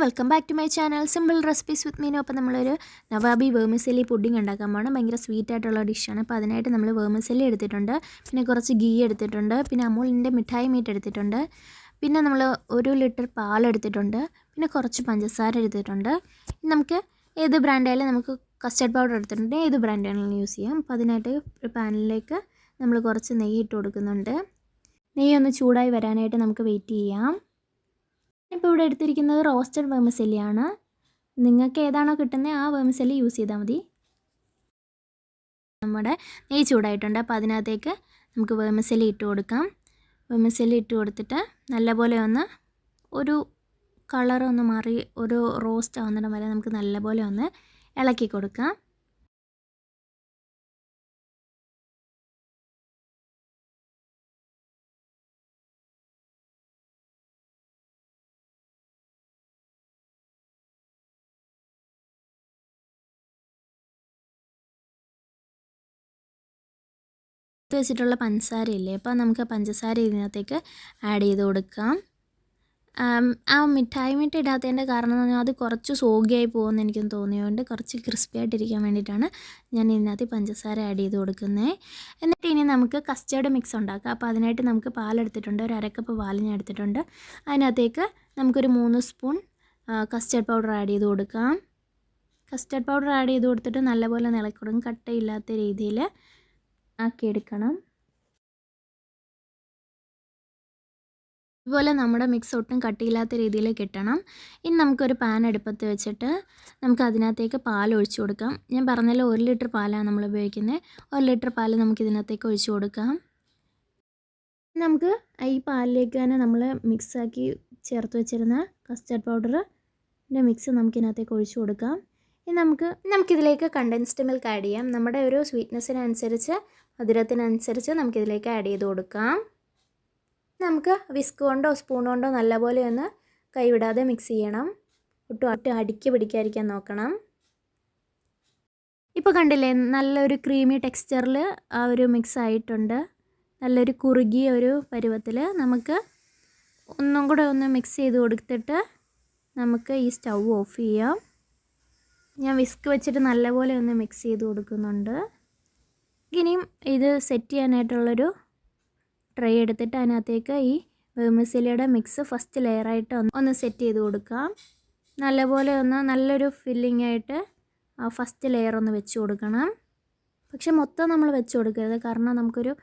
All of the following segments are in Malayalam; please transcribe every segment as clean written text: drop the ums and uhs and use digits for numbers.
Welcome back to my channel simple recipes with Meenu. അപ്പോൾ നമ്മളൊരു നവാബി വേർമിസെല്ലി പുഡിംഗ് ഉണ്ടാക്കാൻ പോകണം. ഭയങ്കര സ്വീറ്റ് ആയിട്ടുള്ള ഡിഷാണ്. അപ്പോൾ അതിനായിട്ട് നമ്മൾ വേർമിസെല്ലി എടുത്തിട്ടുണ്ട്, പിന്നെ കുറച്ച് ഗീ എടുത്തിട്ടുണ്ട്, പിന്നെ അമൂലിൻ്റെ മിഠായി മീറ്റ് എടുത്തിട്ടുണ്ട്, പിന്നെ നമ്മൾ 1 ലിറ്റർ പാലെടുത്തിട്ടുണ്ട്, പിന്നെ കുറച്ച് പഞ്ചസാര എടുത്തിട്ടുണ്ട്. നമുക്ക് ഏത് ബ്രാൻഡായാലും നമുക്ക് കസ്റ്റർഡ് പൗഡർ എടുത്തിട്ടുണ്ട്, ഏത് ബ്രാൻഡാണെങ്കിലും യൂസ് ചെയ്യാം. അപ്പോൾ അതിനായിട്ട് ഒരു പാനിലേക്ക് നമ്മൾ കുറച്ച് നെയ്യ് ഇട്ട് കൊടുക്കുന്നുണ്ട്. നെയ്യ് ഒന്ന് ചൂടായി വരാനായിട്ട് നമുക്ക് വെയിറ്റ് ചെയ്യാം. ഇപ്പോൾ ഇവിടെ എടുത്തിരിക്കുന്നത് റോസ്റ്റഡ് വേർമിസെല്ലിയാണ്. നിങ്ങൾക്ക് ഏതാണോ കിട്ടുന്നത് ആ വേർമിസെല്ലി യൂസ് ചെയ്താൽ മതി. നമ്മുടെ നെയ്യ് ചൂടായിട്ടുണ്ട്. അപ്പോൾ അതിനകത്തേക്ക് നമുക്ക് വേർമിസെല്ലി ഇട്ട് കൊടുക്കാം. വേർമിസെല്ലി ഇട്ട് കൊടുത്തിട്ട് നല്ലപോലെ ഒന്ന് ഒരു കളറൊന്ന് മാറി ഒരു റോസ്റ്റ് ആവുന്നിടം വരെ നമുക്ക് നല്ലപോലെ ഒന്ന് ഇളക്കി കൊടുക്കാം. വെച്ചിട്ടുള്ള പഞ്ചസാര ഇല്ലേ, അപ്പോൾ നമുക്ക് പഞ്ചസാര ഇതിനകത്തേക്ക് ആഡ് ചെയ്ത് കൊടുക്കാം. ആ മിഠായി മീറ്റ് ഇടാത്തതിൻ്റെ കാരണം എന്ന് പറഞ്ഞാൽ അത് കുറച്ച് സോഗിയായി പോകുമെന്ന് എനിക്കും തോന്നിയതുകൊണ്ട് കുറച്ച് ക്രിസ്പി ആയിട്ടിരിക്കാൻ വേണ്ടിയിട്ടാണ് ഞാൻ ഇതിനകത്ത് പഞ്ചസാര ആഡ് ചെയ്ത് കൊടുക്കുന്നത്. എന്നിട്ട് ഇനി നമുക്ക് കസ്റ്റേർഡ് മിക്സ് ഉണ്ടാക്കാം. അപ്പോൾ അതിനായിട്ട് നമുക്ക് പാലെടുത്തിട്ടുണ്ട്, ഒരു 1/2 കപ്പ് പാൽ ഞാൻ എടുത്തിട്ടുണ്ട്. അതിനകത്തേക്ക് നമുക്കൊരു 3 സ്പൂൺ കസ്റ്റേർഡ് പൗഡർ ആഡ് ചെയ്ത് കൊടുക്കാം. കസ്റ്റേർഡ് പൗഡർ ആഡ് ചെയ്ത് കൊടുത്തിട്ട് നല്ലപോലെ ഇളക്കി കൊടുക്കും. കട്ടയില്ലാത്ത രീതിയിൽ ആക്കിയെടുക്കണം. ഇതുപോലെ നമ്മുടെ മിക്സ് ഒട്ടും കട്ടിയില്ലാത്ത രീതിയിൽ കിട്ടണം. ഇനി നമുക്കൊരു പാൻ അടുപ്പത്ത് വെച്ചിട്ട് നമുക്ക് അതിനകത്തേക്ക് പാൽ ഒഴിച്ചു കൊടുക്കാം. ഞാൻ പറഞ്ഞല്ലോ 1 ലിറ്റർ പാലാണ് നമ്മൾ ഉപയോഗിക്കുന്നത്. 1 ലിറ്റർ പാൽ നമുക്ക് ഇതിനകത്തേക്ക് ഒഴിച്ചു കൊടുക്കാം. നമുക്ക് ഈ പാലിലേക്ക് തന്നെ നമ്മൾ മിക്സാക്കി ചേർത്ത് വെച്ചിരുന്ന കസ്റ്റർഡ് പൗഡറിൻ്റെ മിക്സ് നമുക്കിതിനകത്തേക്ക് ഒഴിച്ചു കൊടുക്കാം. ഇനി നമുക്കിതിലേക്ക് കണ്ടൻസ്ഡ് മിൽക്ക് ആഡ് ചെയ്യാം. നമ്മുടെ ഒരു സ്വീറ്റ്നെസ്സിനനുസരിച്ച് മധുരത്തിനനുസരിച്ച് നമുക്കിതിലേക്ക് ആഡ് ചെയ്ത് കൊടുക്കാം. നമുക്ക് വിസ്ക് കൊണ്ടോ സ്പൂൺ കൊണ്ടോ നല്ലപോലെ ഒന്ന് കൈവിടാതെ മിക്സ് ചെയ്യണം. ഒട്ടും അടുക്കി പിടിക്കാതിരിക്കാൻ നോക്കണം. ഇപ്പോൾ കണ്ടില്ലേ, നല്ലൊരു ക്രീമി ടെക്സ്ചറിൽ ആ ഒരു മിക്സ് ആയിട്ടുണ്ട്. നല്ലൊരു കുറുകിയ ഒരു പരുവത്തിൽ നമുക്ക് ഒന്നും കൂടെ ഒന്ന് മിക്സ് ചെയ്ത് കൊടുത്തിട്ട് നമുക്ക് ഈ സ്റ്റൗ ഓഫ് ചെയ്യാം. ഞാൻ വിസ്ക് വെച്ചിട്ട് നല്ലപോലെ ഒന്ന് മിക്സ് ചെയ്ത് കൊടുക്കുന്നുണ്ട്. ഇനിയും ഇത് സെറ്റ് ചെയ്യാനായിട്ടുള്ളൊരു ട്രേ എടുത്തിട്ട് അതിനകത്തേക്ക് ഈ വേർമിസെല്ലിയുടെ മിക്സ് ഫസ്റ്റ് ലെയറായിട്ട് ഒന്ന് സെറ്റ് ചെയ്ത് കൊടുക്കാം. നല്ലപോലെ ഒന്ന് നല്ലൊരു ഫില്ലിംഗ് ആയിട്ട് ആ ഫസ്റ്റ് ലെയർ ഒന്ന് വെച്ച് കൊടുക്കണം. പക്ഷെ മൊത്തം നമ്മൾ വെച്ച് കൊടുക്കരുത്, കാരണം നമുക്കൊരു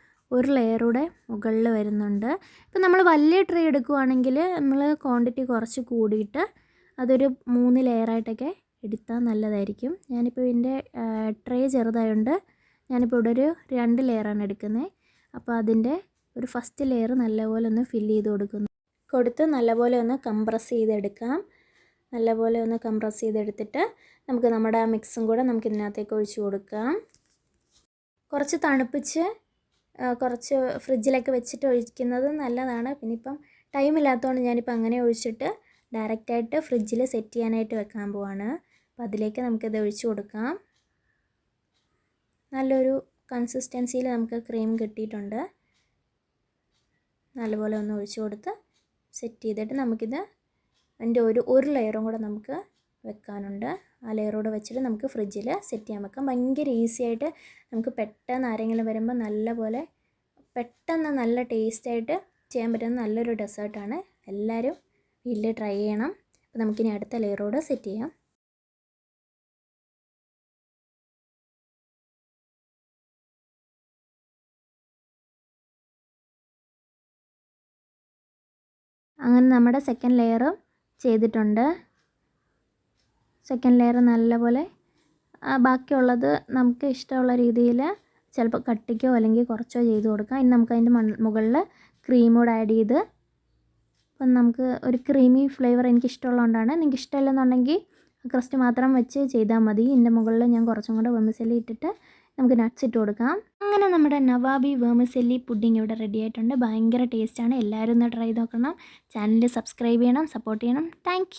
ലെയറൂടെ മുകളിൽ വരുന്നുണ്ട്. ഇപ്പം നമ്മൾ വലിയ ട്രേ എടുക്കുകയാണെങ്കിൽ നമ്മൾ ക്വാണ്ടിറ്റി കുറച്ച് കൂടിയിട്ട് അതൊരു 3 ലെയറായിട്ടൊക്കെ എടുത്താൽ നല്ലതായിരിക്കും. ഞാനിപ്പോൾ ഇതിൻ്റെ ട്രേ ചെറുതായതുകൊണ്ട് ഞാനിപ്പോൾ ഇവിടെ ഒരു 2 ലെയറാണ് എടുക്കുന്നത്. അപ്പോൾ അതിൻ്റെ ഒരു ഫസ്റ്റ് ലെയർ നല്ലപോലെ ഒന്ന് ഫില്ല് ചെയ്ത് കൊടുത്ത് നല്ലപോലെ ഒന്ന് കംപ്രസ് ചെയ്തെടുക്കാം. നല്ലപോലെ ഒന്ന് കംപ്രസ് ചെയ്തെടുത്തിട്ട് നമുക്ക് നമ്മുടെ ആ മിക്സും കൂടെ നമുക്ക് ഇതിനകത്തേക്ക് ഒഴിച്ച് കൊടുക്കാം. കുറച്ച് തണുപ്പിച്ച് കുറച്ച് ഫ്രിഡ്ജിലൊക്കെ വെച്ചിട്ട് ഒഴിക്കുന്നത് നല്ലതാണ്. പിന്നെ ഇപ്പം ടൈമില്ലാത്തതുകൊണ്ട് ഞാനിപ്പോൾ അങ്ങനെ ഒഴിച്ചിട്ട് ഡയറക്റ്റായിട്ട് ഫ്രിഡ്ജിൽ സെറ്റ് ചെയ്യാനായിട്ട് വെക്കാൻ പോവാണ്. അപ്പോൾ അതിലേക്ക് നമുക്കിത് ഒഴിച്ച് കൊടുക്കാം. നല്ലൊരു കൺസിസ്റ്റൻസിയിൽ നമുക്ക് ക്രീം കിട്ടിയിട്ടുണ്ട്. നല്ലപോലെ ഒന്ന് ഒഴിച്ച് കൊടുത്ത് സെറ്റ് ചെയ്തിട്ട് നമുക്കിത് അതിൻ്റെ ഒരു ലെയറും കൂടെ നമുക്ക് വെക്കാനുണ്ട്. ആ ലെയറോടെ വെച്ചിട്ട് നമുക്ക് ഫ്രിഡ്ജിൽ സെറ്റ് ചെയ്യാൻ വെക്കാം. ഭയങ്കര ഈസി ആയിട്ട് നമുക്ക് പെട്ടെന്ന് ആരെങ്കിലും വരുമ്പോൾ നല്ലപോലെ പെട്ടെന്ന് നല്ല ടേസ്റ്റായിട്ട് ചെയ്യാൻ പറ്റുന്ന നല്ലൊരു ഡെസേർട്ടാണ്. എല്ലാവരും വീട്ടിൽ ട്രൈ ചെയ്യണം. അപ്പോൾ നമുക്കിനി അടുത്ത ലെയറോടെ സെറ്റ് ചെയ്യാം. അങ്ങനെ നമ്മുടെ സെക്കൻഡ് ലെയർ ചെയ്തിട്ടുണ്ട്. സെക്കൻഡ് ലെയർ നല്ലപോലെ ബാക്കിയുള്ളത് നമുക്ക് ഇഷ്ടമുള്ള രീതിയിൽ ചിലപ്പോൾ കട്ടിക്കോ അല്ലെങ്കിൽ കുറച്ചോ ചെയ്ത് കൊടുക്കാം. ഇനി നമുക്ക് അതിൻ്റെ മുകളിൽ ക്രീം കൂടെ ആഡ് ചെയ്ത് അപ്പം നമുക്ക് ഒരു ക്രീമി ഫ്ലേവർ എനിക്കിഷ്ടമുള്ളതുകൊണ്ടാണ്. നിങ്ങൾക്ക് ഇഷ്ടമില്ലെന്നുണ്ടെങ്കിൽ ക്രസ്റ്റ് മാത്രം വെച്ച് ചെയ്താൽ മതി. ഇതിൻ്റെ മുകളിൽ ഞാൻ കുറച്ചും കൂടെ വേർമിസെല്ലി ഇട്ടിട്ട് നമുക്ക് നട്ട്സ് ഇട്ട് കൊടുക്കാം. അങ്ങനെ നമ്മുടെ നവാബി വേർമിസെല്ലി പുഡിംഗ് ഇവിടെ റെഡി ആയിട്ടുണ്ട്. ഭയങ്കര ടേസ്റ്റാണ്. എല്ലാവരും ഒന്ന് ട്രൈ ചെയ്ത് നോക്കണം. ചാനൽ സബ്സ്ക്രൈബ് ചെയ്യണം, സപ്പോർട്ട് ചെയ്യണം. താങ്ക്